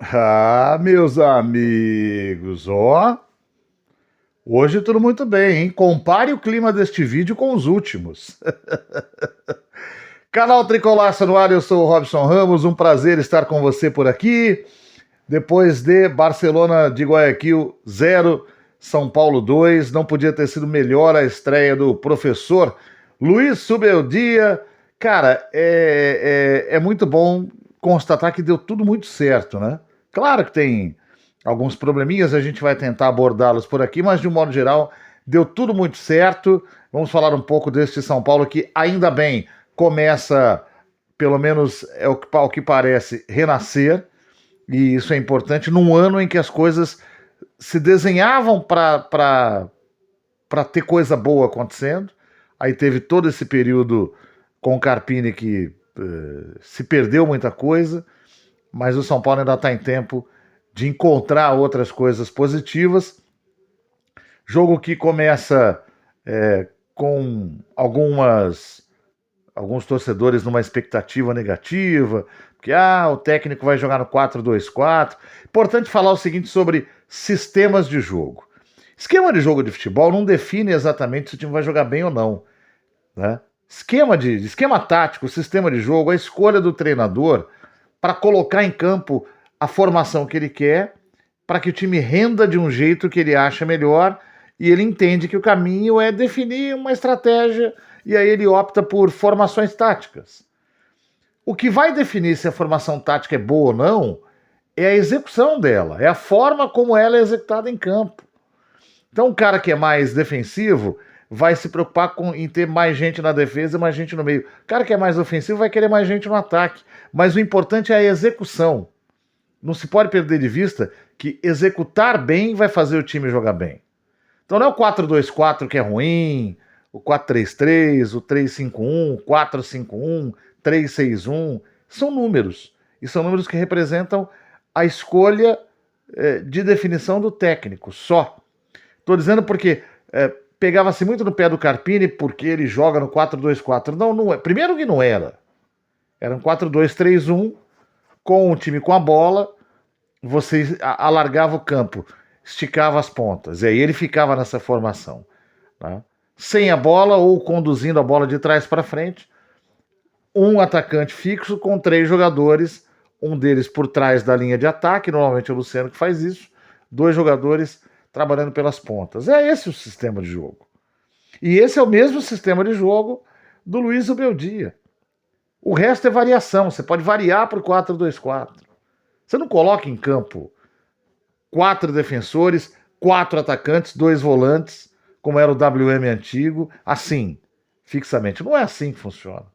Ah, meus amigos, hoje tudo muito bem, hein? Compare o clima deste vídeo com os últimos. Canal Tricolaça no ar, eu sou o Robson Ramos, um prazer estar com você por aqui. Depois de Barcelona de Guayaquil 0, São Paulo 2, não podia ter sido melhor a estreia do professor Luiz Subeldia. Cara, é muito bom constatar que deu tudo muito certo, né? Claro que tem alguns probleminhas, a gente vai tentar abordá-los por aqui, mas de um modo geral, deu tudo muito certo. Vamos falar um pouco deste São Paulo que, ainda bem, começa, pelo menos é o que parece, renascer. E isso é importante num ano em que as coisas se desenhavam para ter coisa boa acontecendo. Aí teve todo esse período com o Carpini que se perdeu muita coisa, mas o São Paulo ainda está em tempo de encontrar outras coisas positivas. Jogo que começa com alguns torcedores numa expectativa negativa, porque o técnico vai jogar no 4-2-4. Importante falar o seguinte sobre sistemas de jogo. Esquema de jogo de futebol não define exatamente se o time vai jogar bem ou não, né? Esquema tático, sistema de jogo, a escolha do treinador para colocar em campo a formação que ele quer, para que o time renda de um jeito que ele acha melhor, e ele entende que o caminho é definir uma estratégia, e aí ele opta por formações táticas. O que vai definir se a formação tática é boa ou não é a execução dela, é a forma como ela é executada em campo. Então, um cara que é mais defensivo vai se preocupar em ter mais gente na defesa e mais gente no meio. O cara que é mais ofensivo vai querer mais gente no ataque. Mas o importante é a execução. Não se pode perder de vista que executar bem vai fazer o time jogar bem. Então não é o 4-2-4 que é ruim, o 4-3-3, o 3-5-1, o 4-5-1, 3-6-1. São números. E são números que representam a escolha de definição do técnico, só. Estou dizendo porque pegava-se muito no pé do Carpini porque ele joga no 4-2-4. Não, não é. Primeiro que não era. Era um 4-2-3-1 com o time com a bola, você alargava o campo, esticava as pontas, e aí ele ficava nessa formação, né? Sem a bola ou conduzindo a bola de trás para frente, um atacante fixo com 3 jogadores, um deles por trás da linha de ataque, normalmente é o Luciano que faz isso, 2 jogadores trabalhando pelas pontas. É esse o sistema de jogo. E esse é o mesmo sistema de jogo do Luiz Ubeldia. O resto é variação, você pode variar para o 4-2-4. Você não coloca em campo 4 defensores, 4 atacantes, 2 volantes, como era o WM antigo, assim, fixamente. Não é assim que funciona.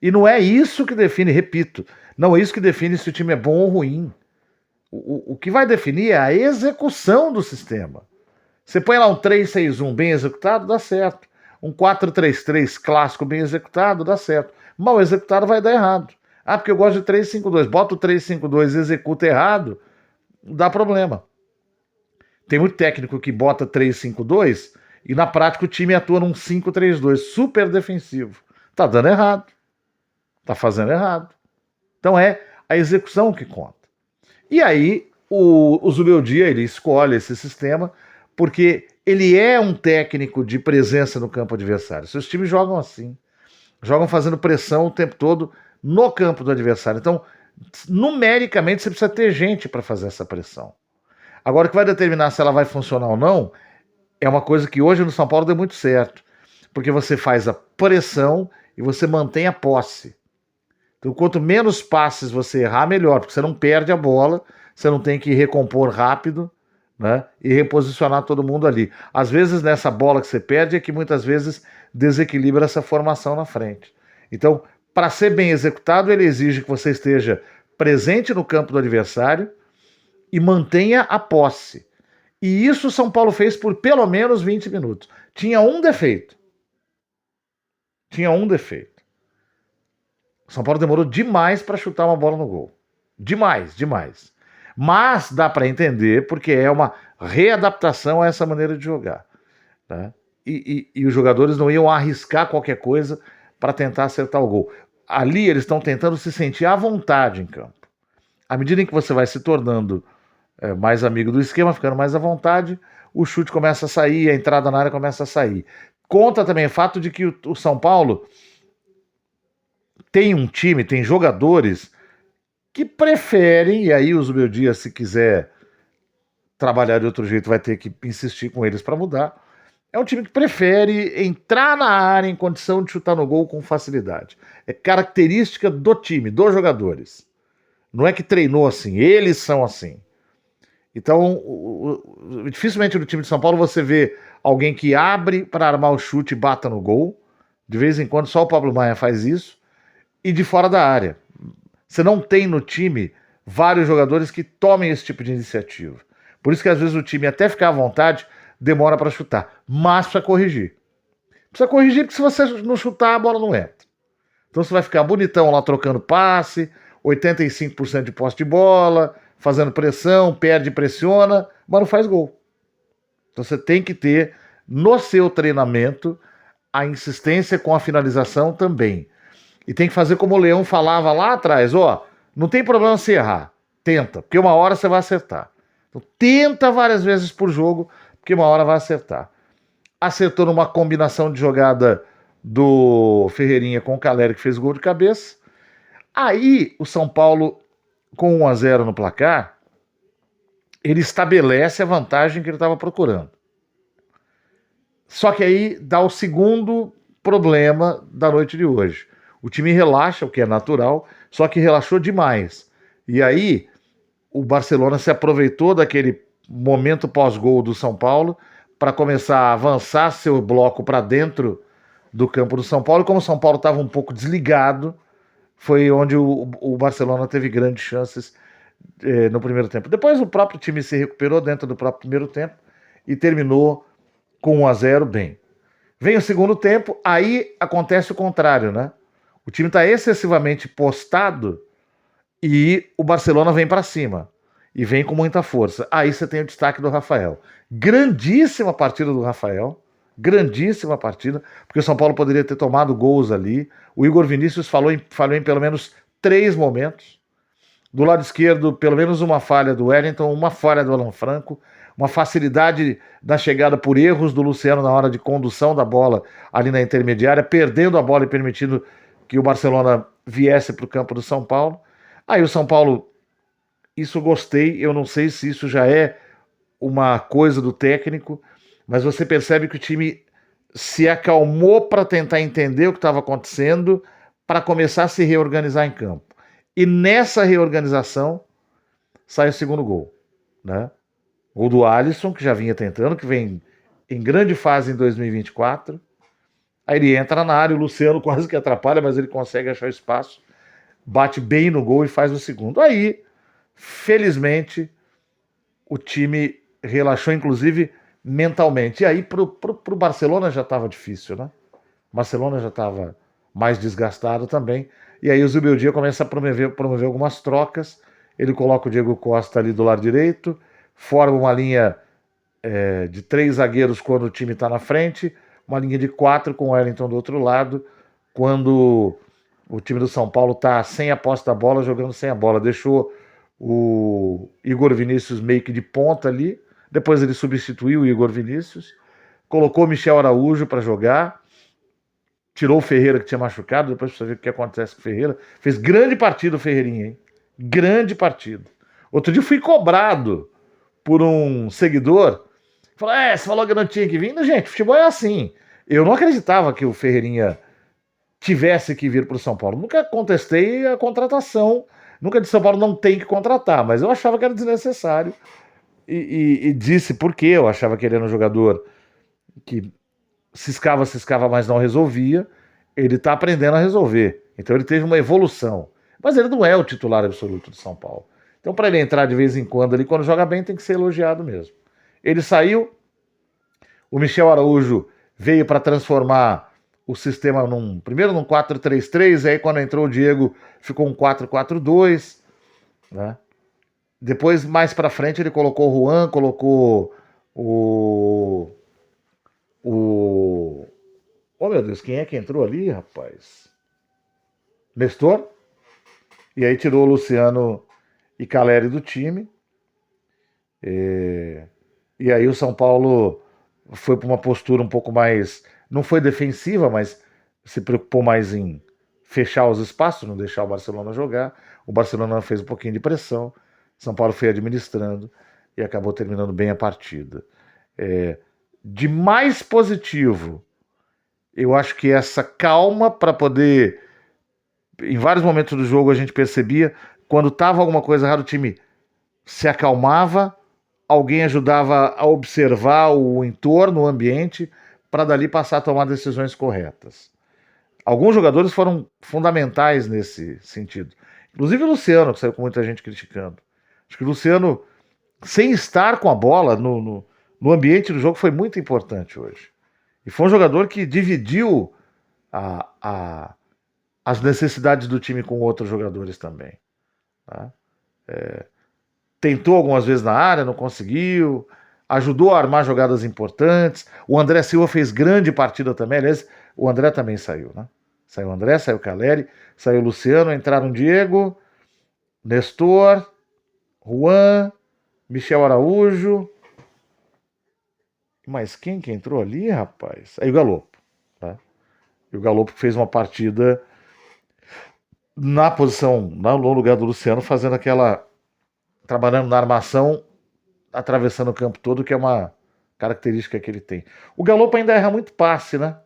E não é isso que define, repito, não é isso que define se o time é bom ou ruim. O que vai definir é a execução do sistema. Você põe lá um 3-6-1 bem executado, dá certo. Um 4-3-3 clássico bem executado, dá certo. Mal executado vai dar errado. Porque eu gosto de 3-5-2. Bota o 3-5-2 e executa errado, dá problema. Tem muito técnico que bota 3-5-2 e na prática o time atua num 5-3-2, super defensivo. Tá dando errado. Tá fazendo errado. Então é a execução que conta. E aí o Zubeldia, ele escolhe esse sistema porque ele é um técnico de presença no campo adversário. Seus times jogam assim. Jogam fazendo pressão o tempo todo no campo do adversário. Então, numericamente, você precisa ter gente para fazer essa pressão. Agora, o que vai determinar se ela vai funcionar ou não é uma coisa que hoje no São Paulo deu muito certo. Porque você faz a pressão e você mantém a posse. Então, quanto menos passes você errar, melhor, porque você não perde a bola, você não tem que recompor rápido, né, e reposicionar todo mundo ali. Às vezes, nessa bola que você perde, é que muitas vezes desequilibra essa formação na frente. Então, para ser bem executado, ele exige que você esteja presente no campo do adversário e mantenha a posse. E isso o São Paulo fez por pelo menos 20 minutos. Tinha um defeito. Tinha um defeito. O São Paulo demorou demais para chutar uma bola no gol. Demais, demais. Mas dá para entender porque é uma readaptação a essa maneira de jogar, né? E os jogadores não iam arriscar qualquer coisa para tentar acertar o gol. Ali eles estão tentando se sentir à vontade em campo. À medida em que você vai se tornando mais amigo do esquema, ficando mais à vontade, o chute começa a sair, a entrada na área começa a sair. Conta também o fato de que o São Paulo tem um time, tem jogadores que preferem, e aí o Zubeldia, se quiser trabalhar de outro jeito, vai ter que insistir com eles para mudar. É um time que prefere entrar na área em condição de chutar no gol com facilidade. É característica do time, dos jogadores. Não é que treinou assim, eles são assim. Então, dificilmente no time de São Paulo você vê alguém que abre para armar o chute e bata no gol. De vez em quando só o Pablo Maia faz isso. E de fora da área. Você não tem no time vários jogadores que tomem esse tipo de iniciativa. Por isso que às vezes o time, até ficar à vontade, demora para chutar. Mas precisa corrigir. Precisa corrigir porque se você não chutar, a bola não entra. Então você vai ficar bonitão lá trocando passe, 85% de posse de bola, fazendo pressão, perde, pressiona, mas não faz gol. Então você tem que ter no seu treinamento a insistência com a finalização também. E tem que fazer como o Leão falava lá atrás, ó, não tem problema se errar, tenta, porque uma hora você vai acertar. Então tenta várias vezes por jogo, porque uma hora vai acertar. Acertou numa combinação de jogada do Ferreirinha com o Caleri, que fez gol de cabeça. Aí o São Paulo, com 1-0 no placar, ele estabelece a vantagem que ele estava procurando. Só que aí dá o segundo problema da noite de hoje. O time relaxa, o que é natural, só que relaxou demais. E aí o Barcelona se aproveitou daquele momento pós-gol do São Paulo para começar a avançar seu bloco para dentro do campo do São Paulo. E como o São Paulo estava um pouco desligado, foi onde o Barcelona teve grandes chances no primeiro tempo. Depois o próprio time se recuperou dentro do próprio primeiro tempo e terminou com 1-0 bem. Vem o segundo tempo, aí acontece o contrário, né? O time está excessivamente postado e o Barcelona vem para cima. E vem com muita força. Aí você tem o destaque do Rafael. Grandíssima partida do Rafael. Grandíssima partida. Porque o São Paulo poderia ter tomado gols ali. O Igor Vinícius falou em pelo menos 3 momentos. Do lado esquerdo, pelo menos uma falha do Wellington, uma falha do Alan Franco, uma facilidade na chegada por erros do Luciano na hora de condução da bola ali na intermediária, perdendo a bola e permitindo que o Barcelona viesse para o campo do São Paulo. Aí o São Paulo, isso gostei, eu não sei se isso já é uma coisa do técnico, mas você percebe que o time se acalmou para tentar entender o que estava acontecendo, para começar a se reorganizar em campo. E nessa reorganização sai o segundo gol, né? Gol do Alisson, que já vinha tentando, que vem em grande fase em 2024. Aí ele entra na área, o Luciano quase que atrapalha, mas ele consegue achar espaço, bate bem no gol e faz o segundo. Aí, felizmente, o time relaxou, inclusive mentalmente. E aí pro Barcelona já estava difícil, né? O Barcelona já estava mais desgastado também. E aí o Zubeldia começa a promover algumas trocas. Ele coloca o Diego Costa ali do lado direito, forma uma linha de 3 zagueiros quando o time está na frente, uma linha de 4 com o Wellington do outro lado, quando o time do São Paulo está sem a posse da bola, jogando sem a bola. Deixou o Igor Vinícius meio que de ponta ali, depois ele substituiu o Igor Vinícius, colocou o Michel Araújo para jogar, tirou o Ferreira que tinha machucado, depois precisa ver o que acontece com o Ferreira. Fez grande partida o Ferreirinha, hein? Grande partida. Outro dia fui cobrado por um seguidor, falou, você falou que não tinha que vir. Não, gente, futebol é assim. Eu não acreditava que o Ferreirinha tivesse que vir para o São Paulo. Nunca contestei a contratação, nunca disse que São Paulo não tem que contratar, mas eu achava que era desnecessário e disse por quê. Eu achava que ele era um jogador que ciscava, mas não resolvia. Ele está aprendendo a resolver. Então ele teve uma evolução. Mas ele não é o titular absoluto do São Paulo. Então, para ele entrar de vez em quando ali, quando joga bem, tem que ser elogiado mesmo. Ele saiu, o Michel Araújo veio para transformar o sistema primeiro num 4-3-3, aí quando entrou o Diego ficou um 4-4-2, né? Depois, mais para frente, ele colocou o Juan, colocou o... Oh, meu Deus, quem é que entrou ali, rapaz? Nestor? E aí tirou o Luciano e Calleri do time. E aí o São Paulo foi para uma postura um pouco mais, não foi defensiva, mas se preocupou mais em fechar os espaços, não deixar o Barcelona jogar. O Barcelona fez um pouquinho de pressão, São Paulo foi administrando e acabou terminando bem a partida. De mais positivo, eu acho que essa calma para poder, em vários momentos do jogo a gente percebia, quando estava alguma coisa errada, o time se acalmava, alguém ajudava a observar o entorno, o ambiente, para dali passar a tomar decisões corretas. Alguns jogadores foram fundamentais nesse sentido. Inclusive o Luciano, que saiu com muita gente criticando. Acho que o Luciano, sem estar com a bola no ambiente do jogo, foi muito importante hoje. E foi um jogador que dividiu as necessidades do time com outros jogadores também. Tá? Tentou algumas vezes na área, não conseguiu, ajudou a armar jogadas importantes. O André Silva fez grande partida também. Aliás, o André também saiu, né? Saiu o André, saiu o Calleri, saiu o Luciano, entraram Diego, Nestor, Juan, Michel Araújo. Mas quem que entrou ali, rapaz? Aí o Galopo. Tá? E o Galopo fez uma partida na posição, no lugar do Luciano, fazendo aquela, trabalhando na armação, atravessando o campo todo, que é uma característica que ele tem. O Galopo ainda erra muito passe, né?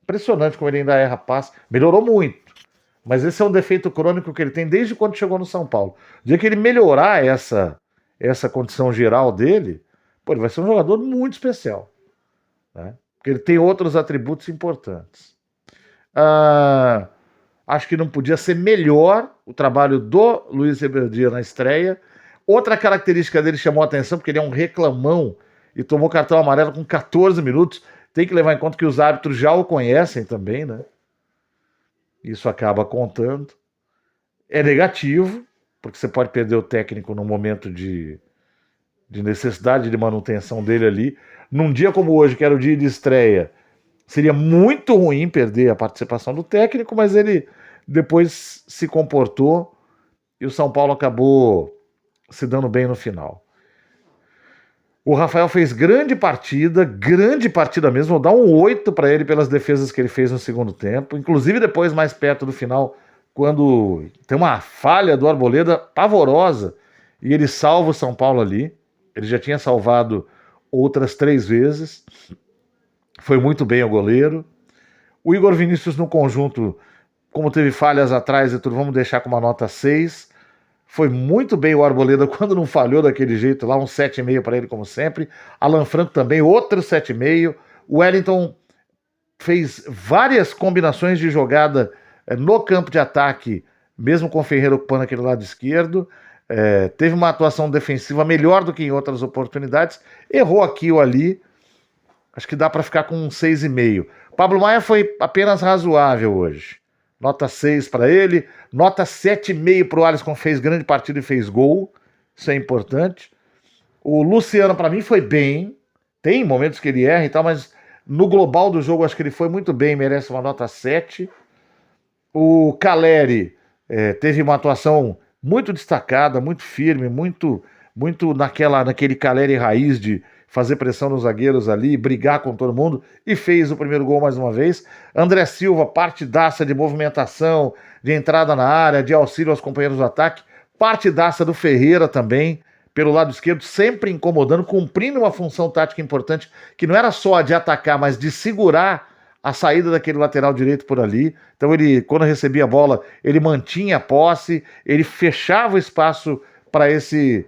Impressionante como ele ainda erra passe. Melhorou muito. Mas esse é um defeito crônico que ele tem desde quando chegou no São Paulo. O dia que ele melhorar essa condição geral dele, pô, ele vai ser um jogador muito especial. Né? Porque ele tem outros atributos importantes. Acho que não podia ser melhor o trabalho do Luiz Rebeldia na estreia. Outra característica dele chamou a atenção, porque ele é um reclamão e tomou cartão amarelo com 14 minutos. Tem que levar em conta que os árbitros já o conhecem também, né? Isso acaba contando. É negativo, porque você pode perder o técnico num momento de necessidade de manutenção dele ali. Num dia como hoje, que era o dia de estreia, seria muito ruim perder a participação do técnico, mas ele depois se comportou e o São Paulo acabou se dando bem no final. O Rafael fez grande partida mesmo. Vou dar um 8 para ele pelas defesas que ele fez no segundo tempo. Inclusive depois, mais perto do final, quando tem uma falha do Arboleda pavorosa e ele salva o São Paulo ali. Ele já tinha salvado outras 3 vezes. Foi muito bem o goleiro. O Igor Vinícius no conjunto, como teve falhas atrás e tudo, vamos deixar com uma nota 6. Foi muito bem o Arboleda quando não falhou daquele jeito lá, um 7,5 para ele, como sempre. Alan Franco também, outro 7,5. O Wellington fez várias combinações de jogada no campo de ataque, mesmo com o Ferreira ocupando aquele lado esquerdo. Teve uma atuação defensiva melhor do que em outras oportunidades. Errou aqui ou ali. Acho que dá para ficar com um 6,5. Pablo Maia foi apenas razoável hoje. Nota 6 para ele, nota 7,5 para o Alisson, fez grande partida e fez gol, isso é importante. O Luciano, para mim, foi bem, tem momentos que ele erra e tal, mas no global do jogo acho que ele foi muito bem, merece uma nota 7. O Calleri teve uma atuação muito destacada, muito firme, muito naquele Calleri raiz de fazer pressão nos zagueiros ali, brigar com todo mundo, e fez o primeiro gol mais uma vez. André Silva, partidaça de movimentação, de entrada na área, de auxílio aos companheiros do ataque. Partidaça do Ferreira também, pelo lado esquerdo, sempre incomodando, cumprindo uma função tática importante, que não era só a de atacar, mas de segurar a saída daquele lateral direito por ali. Então ele, quando recebia a bola, ele mantinha a posse, ele fechava o espaço para esse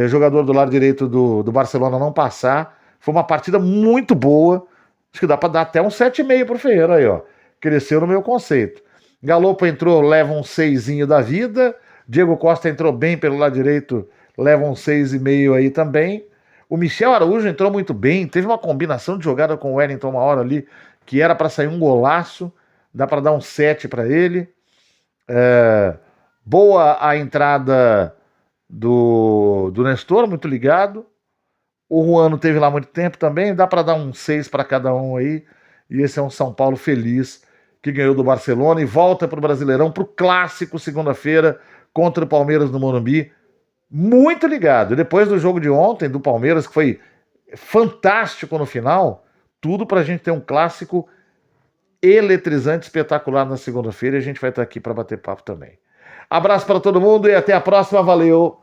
jogador do lado direito do Barcelona não passar. Foi uma partida muito boa. Acho que dá para dar até um 7,5 pro Ferreira aí, ó. Cresceu no meu conceito. Galopo entrou, leva um 6 da vida. Diego Costa entrou bem pelo lado direito, leva um 6,5 aí também. O Michel Araújo entrou muito bem, teve uma combinação de jogada com o Wellington uma hora ali, que era para sair um golaço. Dá para dar um 7 para ele. Boa a entrada do Nestor, muito ligado. O Juan não teve lá muito tempo também, dá para dar um 6 para cada um aí. E esse é um São Paulo feliz, que ganhou do Barcelona e volta para o Brasileirão, para o clássico segunda-feira contra o Palmeiras no Morumbi. muito ligado. Depois do jogo de ontem, do Palmeiras, que foi fantástico no final, tudo para a gente ter um clássico eletrizante, espetacular na segunda-feira, e a gente vai estar aqui para bater papo também. Abraço para todo mundo e até a próxima. Valeu!